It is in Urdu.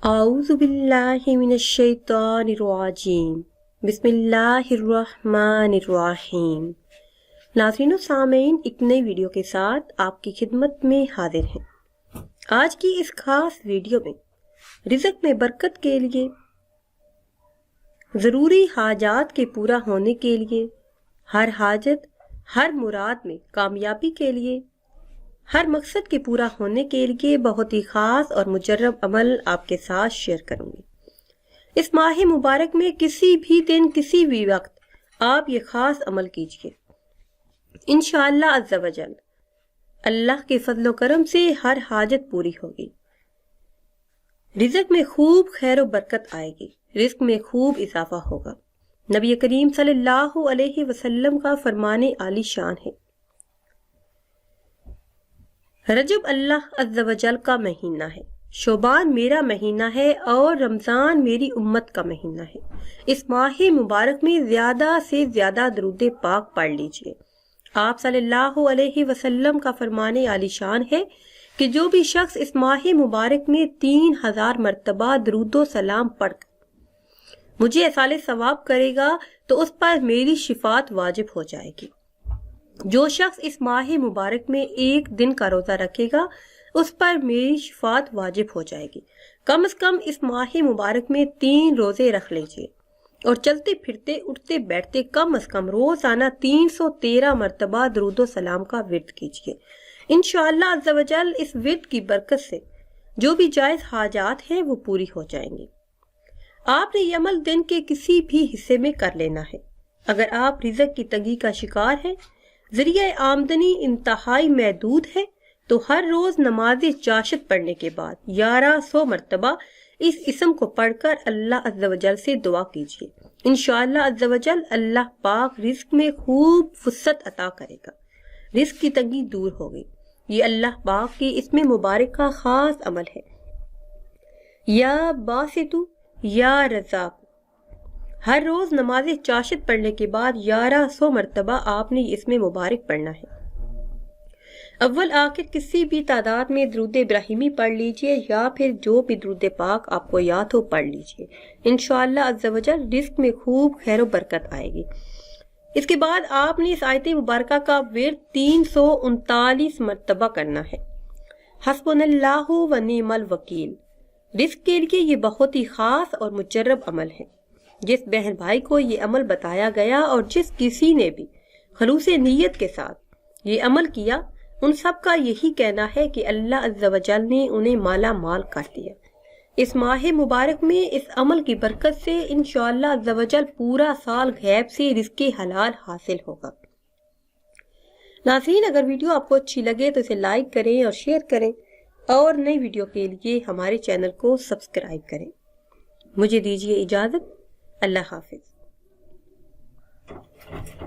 اعوذ باللہ من الشیطان الرجیم بسم اللہ الرحمن الرحیم۔ ناظرین و سامعین، ایک نئی ویڈیو کے ساتھ آپ کی خدمت میں حاضر ہیں۔ آج کی اس خاص ویڈیو میں رزق میں برکت کے لیے، ضروری حاجات کے پورا ہونے کے لیے، ہر حاجت، ہر مراد میں کامیابی کے لیے، ہر مقصد کے پورا ہونے کے لیے بہت ہی خاص اور مجرب عمل آپ کے ساتھ شیئر کروں گی۔ اس ماہ مبارک میں کسی بھی دن، کسی بھی وقت آپ یہ خاص عمل کیجئے، انشاءاللہ عز و جل اللہ کے فضل و کرم سے ہر حاجت پوری ہوگی، رزق میں خوب خیر و برکت آئے گی، رزق میں خوب اضافہ ہوگا۔ نبی کریم صلی اللہ علیہ وسلم کا فرمان عالی شان ہے، رجب اللہ عز و جل کا مہینہ ہے، شعبان میرا مہینہ ہے اور رمضان میری امت کا مہینہ ہے۔ اس ماہ مبارک میں زیادہ سے زیادہ درود پاک پڑھ لیجئے۔ آپ صلی اللہ علیہ وسلم کا فرمان عالی شان ہے کہ جو بھی شخص اس ماہ مبارک میں 3000 مرتبہ درود و سلام پڑھ کر مجھے ایصال ثواب کرے گا تو اس پر میری شفاعت واجب ہو جائے گی۔ جو شخص اس ماہ مبارک میں ایک دن کا روزہ رکھے گا اس پر میری شفاعت واجب ہو جائے گی۔ کم از کم اس ماہ مبارک میں 3 روزے رکھ لیجئے اور چلتے پھرتے اٹھتے بیٹھتے کم از کم روزانہ 313 مرتبہ درود و سلام کا ورد کیجئے۔ انشاءاللہ عز و جل اس ورد کی برکت سے جو بھی جائز حاجات ہیں وہ پوری ہو جائیں گی۔ آپ نے یہ عمل دن کے کسی بھی حصے میں کر لینا ہے۔ اگر آپ رزق کی تنگی کا شکار ہیں، ذریعہ آمدنی انتہائی محدود ہے، تو ہر روز نماز چاشت پڑھنے کے بعد 1100 مرتبہ اس اسم کو پڑھ کر اللہ عز و جل سے دعا کیجیے۔ انشاءاللہ عز و جل اللہ پاک رزق میں خوب وسعت عطا کرے گا، رزق کی تنگی دور ہوگی۔ یہ اللہ پاک کی اسم مبارک کا خاص عمل ہے، یا باسطو یا رزاق۔ ہر روز نماز چاشت پڑھنے کے بعد 1100 مرتبہ آپ نے اسم مبارک پڑھنا ہے۔ اول آخر کسی بھی تعداد میں درود ابراہیمی پڑھ لیجئے یا پھر جو بھی درود پاک آپ کو یاد ہو پڑھ لیجئے۔ انشاءاللہ عز و جل رزق میں خوب خیر و برکت آئے گی۔ اس کے بعد آپ نے اس آیت مبارکہ کا ورد 339 مرتبہ کرنا ہے، حسبنا اللہ و نعم الوکیل۔ رزق کے لیے یہ بہت ہی خاص اور مجرب عمل ہے۔ جس بہن بھائی کو یہ عمل بتایا گیا اور جس کسی نے بھی خلوص نیت کے ساتھ یہ عمل کیا، ان سب کا یہی کہنا ہے کہ اللہ عز و جل نے انہیں مالا مال کر دیا۔ اس ماہ مبارک میں اس عمل کی برکت سے انشاءاللہ عز و جل پورا سال غیب سے رزق حلال حاصل ہوگا۔ ناظرین، اگر ویڈیو آپ کو اچھی لگے تو اسے لائک کریں اور شیئر کریں، اور نئی ویڈیو کے لیے ہمارے چینل کو سبسکرائب کریں۔ مجھے دیجیے اجازت، اللہ حافظ۔